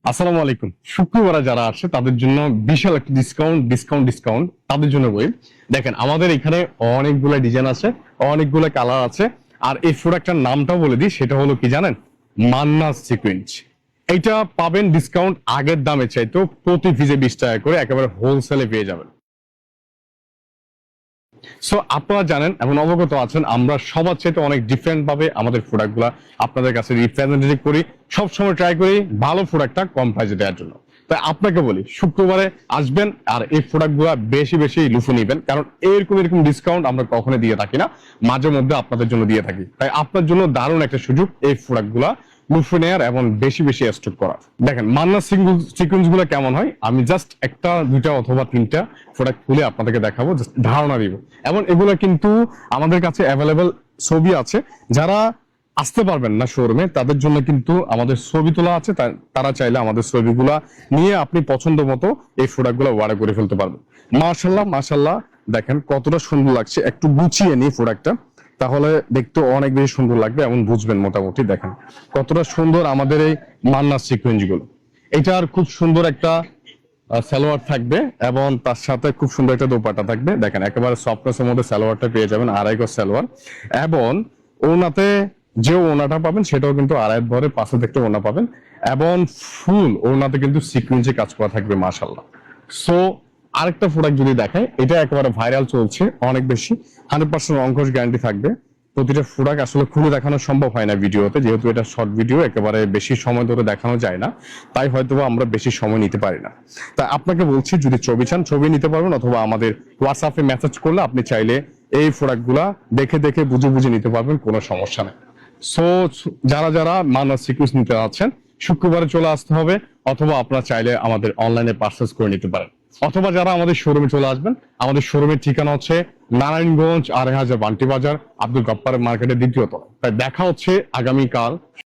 আসসালামু আলাইকুম। শুক্রবারে যারা আসে তাদের জন্য বিশাল একটা ডিসকাউন্ট তাদের জন্য বই। দেখেন আমাদের এখানে অনেকগুলো ডিজাইন আছে, অনেকগুলো কালার আছে। আর এই প্রোডাক্টটার নামটাও বলে দিই, সেটা হলো কি জানেন? মান্না সিকুয়েন্স। এইটা পাবেন ডিসকাউন্ট আগের দামে চাইতো প্রতি পিসে 20 টাকা করে, একেবারে হোলসেলে পেয়ে যাবেন। সো আপনারা জানেন এবং অবগত আছেন আমরা সবার চাইতে অনেক ডিফারেন্ট ভাবে আমাদের প্রোডাক্টগুলো আপনাদের কাছে রিপ্রেজেন্টেটিভ করি, সবসময় ট্রাই করি ভালো প্রোডাক্টটা কম প্রাইসে দেওয়ার জন্য। তাই আপনাকে বলি শুক্রবারে আসবেন আর এই প্রোডাক্টগুলো বেশি বেশি লুফে নিবেন, কারণ এরকম ডিসকাউন্ট আমরা কখনো দিয়ে থাকি না, মাঝে মধ্যে আপনাদের জন্য দিয়ে থাকি। তাই আপনার জন্য দারুণ একটা সুযোগ এই প্রোডাক্টগুলো লুফে নেয়ার এবং বেশি বেশি স্টক করার। দেখেন মান্না সিকুয়েন্স গুলো কেমন হয়, আমি জাস্ট একটা দুইটা অথবা তিনটা প্রোডাক্ট খুলে আপনাদেরকে দেখাবো, জাস্ট ধারণা দিব। এবং এগুলো কিন্তু আমাদের কাছে অ্যাভেলেবেল ছবি আছে। যারা আসতে পারবেন না শোরুমে তাদের জন্য কিন্তু আমাদের ছবি তোলা আছে, তারা চাইলে আমাদের ছবিগুলা নিয়ে আপনি পছন্দ মতো এই প্রোডাক্টগুলো অর্ডার করে ফেলতে পারবেন। মাশাল্লাহ মাশাল্লাহ, দেখেন কতটা সুন্দর লাগছে। একটু গুছিয়ে নিই প্রোডাক্টটা, তাহলে দেখতে অনেক বেশি সুন্দর লাগবে এবং বুঝবেন মোটামুটি। দেখেন কতটা সুন্দর আমাদের এই মান্না সিকোয়েন্স গুলো। এটার খুব সুন্দর একটা সালোয়ার থাকবে এবং তার সাথে খুব সুন্দর একটা দোপাট্টা থাকবে। দেখেন একেবারে সফটনেসের মধ্যে সালোয়ারটা পেয়ে যাবেন, আড়াই গজ সালোয়ার। এবং ওনাতে যে ওনাটা পাবেন সেটাও কিন্তু আড়াই ভরে পাশে দেখতে ওনা পাবেন। এবং ফুল ওনাতে কিন্তু সিকুয়েন্সে কাজ করা থাকবে মাশাল্লাহ। সো আরেকটা প্রোডাক্ট যদি দেখায়, এটা একেবারে ভাইরাল চলছে অনেক বেশি, 100% অঙ্কশ গ্যারান্টি থাকবে। প্রতিটা প্রোডাক্ট আসলে খুলে দেখানো সম্ভব হয় না ভিডিওতে, যেহেতু এটা শর্ট ভিডিও, একেবারে বেশি সময় ধরে দেখানো যায় না, তাই হয়তো আমরা বেশি সময় নিতে পারি না। তাই আপনাকে বলছি যদি ছবি চান ছবি নিতে পারবেন, অথবা আমাদের হোয়াটসঅ্যাপে মেসেজ করলে আপনি চাইলে এই প্রোডাক্টগুলা দেখে দেখে বুঝে বুঝে নিতে পারবেন, কোনো সমস্যা নেই। সো যারা যারা মান্না সিকুয়েন্স নিতে যাচ্ছেন শুক্রবারে চলে আসতে হবে, অথবা আপনারা চাইলে আমাদের অনলাইনে পারচেজ করে নিতে পারেন, অথবা যারা আমাদের শোরুমে চলে আসবেন, আমাদের শোরুমের ঠিকানা হচ্ছে নারায়ণগঞ্জ 2500 বান্টি বাজার, আব্দুল গফফার মার্কেটের দ্বিতীয় তলা। তাই দেখা হচ্ছে আগামীকাল